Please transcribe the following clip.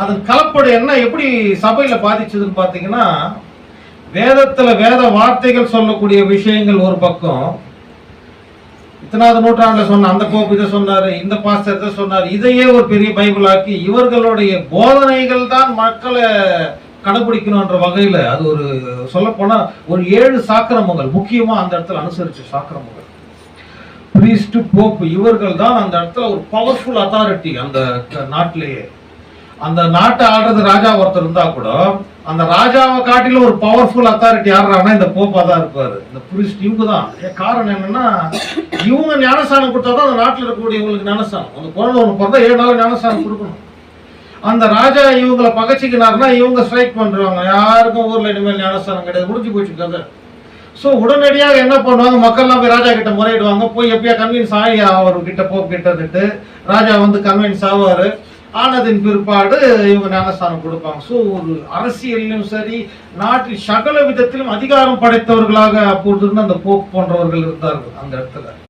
அதன் கலப்படு என்ன எப்படி சபையில பாதிச்சதுன்னு பாத்தீங்கன்னா, வேதத்துல வேத வார்த்தைகள் சொல்லக்கூடிய விஷயங்கள் ஒரு பக்கம், இத்தனாவது நூற்றாண்டுல சொன்ன அந்த போப்பு இதை சொன்னாரு, இந்த பாஸ்டர் இதை சொன்னார், இதையே ஒரு பெரிய பைபிள் ஆக்கி இவர்களுடைய போதனைகள் தான் மக்களை கடைபிடிக்கணும்ன்ற வகையில அது ஒரு சொல்ல போனா ஒரு 7 சாக்கிரமங்கள் முக்கியமா அந்த இடத்துல அனுசரிச்ச சாக்கிரமங்கள். பிரீஸ்ட் போப் இவர்கள் தான் அந்த இடத்துல ஒரு பவர்ஃபுல் அத்தாரிட்டி அந்த நாட்டிலேயே. அந்த நாட்டை ஆடுறது ராஜா ஒருத்தர் இருந்தா கூட அந்த ராஜாவை காட்டிலும் ஒரு பவர்ஃபுல் அத்தாரிட்டி யாருன்னா இந்த போப்பா தான் இருப்பாரு. இந்த புரிஸ்ட் இவங்க தான். காரணம் என்னன்னா, இவங்க ஞானஸ்தானம் கொடுத்தாதான் அந்த நாட்டில் இருக்கக்கூடியவங்களுக்கு ஞானஸ்தானம். அந்த குழந்தை ஒன்று பிறந்தா 7 நாள் ஞானஸ்தானம் கொடுக்கணும். அந்த ராஜா இவங்களை பகச்சிக்கினாருன்னா இவங்க ஸ்ட்ரைக் பண்றாங்க, யாருக்கும் ஊர்ல இனிமேல் ஞானஸ்தானம் கிடையாது, முடிஞ்சு போச்சு கதை. ஸோ உடனடியாக என்ன பண்ணுவாங்க, மக்கள்லாம் போய் ராஜா கிட்ட முறையிடுவாங்க. போய் எப்பயா கன்வின்ஸ் ஆகி அவர்கிட்ட போப் கிட்டதுட்டு ராஜா வந்து கன்வின்ஸ் ஆவாரு. ஆனதின் பிற்பாடு இவங்க ஞானஸ்தானம் கொடுப்பாங்க. ஸோ ஒரு அரசியலிலும் சரி, நாட்டில் சகல விதத்திலும் அதிகாரம் படைத்தவர்களாக அப்போது இருந்த அந்த போப் போன்றவர்கள் இருந்தார்கள் அந்த இடத்துல.